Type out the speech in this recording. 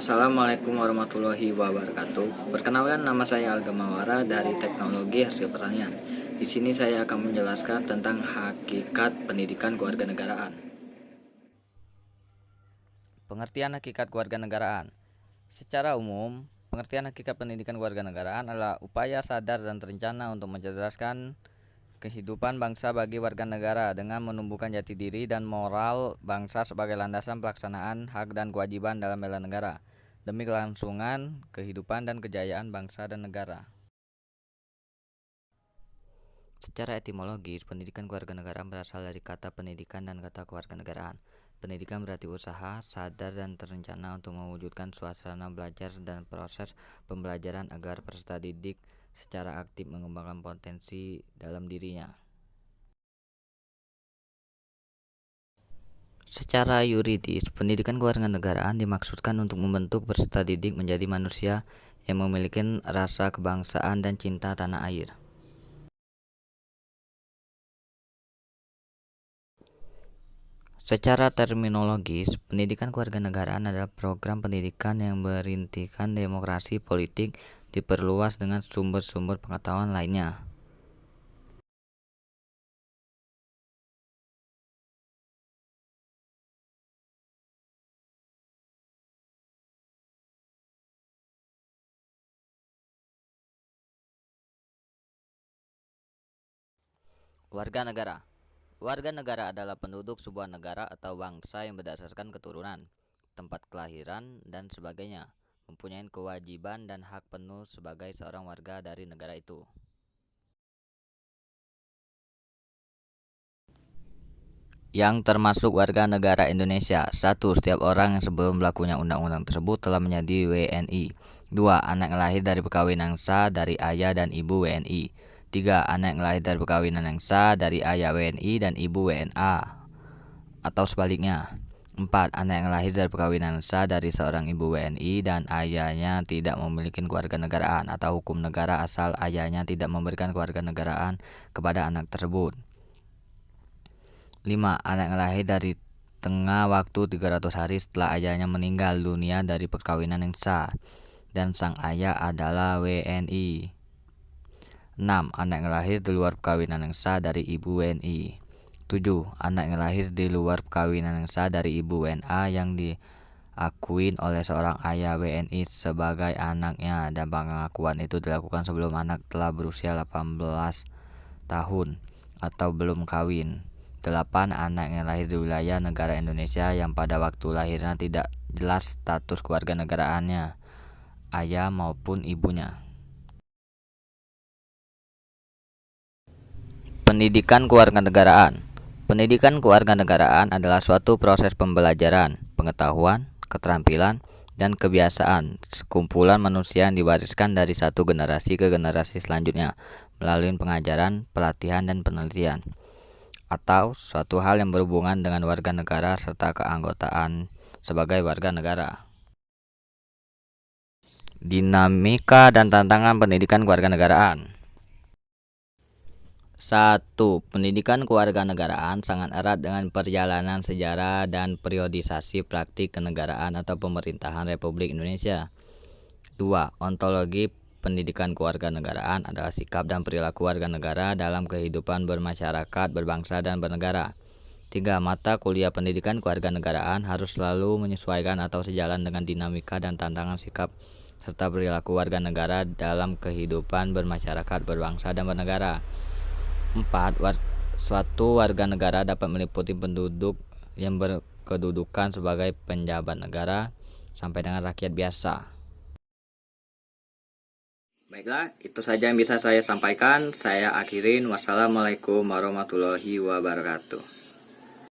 Assalamualaikum warahmatullahi wabarakatuh. Perkenalkan, nama saya Alga Mawara dari Teknologi Hasil Pertanian. Di sini saya akan menjelaskan tentang hakikat pendidikan kewarganegaraan. Pengertian hakikat kewarganegaraan. Secara umum, pengertian hakikat pendidikan kewarganegaraan adalah upaya sadar dan terencana untuk mencerdaskan kehidupan bangsa bagi warga negara dengan menumbuhkan jati diri dan moral bangsa sebagai landasan pelaksanaan hak dan kewajiban dalam bela negara demi kelangsungan kehidupan dan kejayaan bangsa dan negara. Secara etimologis, pendidikan kewarganegaraan berasal dari kata pendidikan dan kata kewarganegaraan. Pendidikan berarti usaha, sadar dan terencana untuk mewujudkan suasana belajar dan proses pembelajaran agar peserta didik secara aktif mengembangkan potensi dalam dirinya. Secara yuridis, pendidikan kewarganegaraan dimaksudkan untuk membentuk peserta didik menjadi manusia yang memiliki rasa kebangsaan dan cinta tanah air. Secara terminologis, pendidikan kewarganegaraan adalah program pendidikan yang berintikan demokrasi politik diperluas dengan sumber-sumber pengetahuan lainnya. Warga negara. Warga negara adalah penduduk sebuah negara atau bangsa yang berdasarkan keturunan, tempat kelahiran, dan sebagainya, mempunyai kewajiban dan hak penuh sebagai seorang warga dari negara itu. Yang termasuk warga negara Indonesia. 1. Setiap orang yang sebelum berlakunya undang-undang tersebut telah menjadi WNI. 2. Anak yang lahir dari perkawinan sah dari ayah dan ibu WNI. 3. Anak yang lahir dari perkawinan yang sah dari ayah WNI dan ibu WNA atau sebaliknya. 4. Anak yang lahir dari perkawinan sah dari seorang ibu WNI dan ayahnya tidak memiliki kewarganegaraan atau hukum negara asal ayahnya tidak memberikan kewarganegaraan kepada anak tersebut. 5. Anak yang lahir dari tengah waktu 300 hari setelah ayahnya meninggal dunia dari perkawinan yang sah dan sang ayah adalah WNI. 6. Anak yang lahir di luar perkawinan yang sah dari ibu WNI. 7. Anak yang lahir di luar perkawinan yang sah dari ibu WNA yang diakuin oleh seorang ayah WNI sebagai anaknya dan pengakuan itu dilakukan sebelum anak telah berusia 18 tahun atau belum kawin. 8. Anak yang lahir di wilayah negara Indonesia yang pada waktu lahirnya tidak jelas status kewarganegaraannya, ayah maupun ibunya. Pendidikan kewarganegaraan. Pendidikan kewarganegaraan adalah suatu proses pembelajaran, pengetahuan, keterampilan, dan kebiasaan sekumpulan manusia yang diwariskan dari satu generasi ke generasi selanjutnya melalui pengajaran, pelatihan, dan penelitian, atau suatu hal yang berhubungan dengan warga negara serta keanggotaan sebagai warga negara. Dinamika dan tantangan pendidikan kewarganegaraan. 1. Pendidikan kewarganegaraan sangat erat dengan perjalanan sejarah dan periodisasi praktik kenegaraan atau pemerintahan Republik Indonesia. 2. Ontologi pendidikan kewarganegaraan adalah sikap dan perilaku warga negara dalam kehidupan bermasyarakat, berbangsa, dan bernegara. 3. Mata kuliah pendidikan kewarganegaraan harus selalu menyesuaikan atau sejalan dengan dinamika dan tantangan sikap serta perilaku warga negara dalam kehidupan bermasyarakat, berbangsa, dan bernegara. 4. Suatu warga negara dapat meliputi penduduk yang berkedudukan sebagai penjabat negara sampai dengan rakyat biasa. Baiklah, itu saja yang bisa saya sampaikan. Saya akhirin. Wassalamualaikum warahmatullahi wabarakatuh.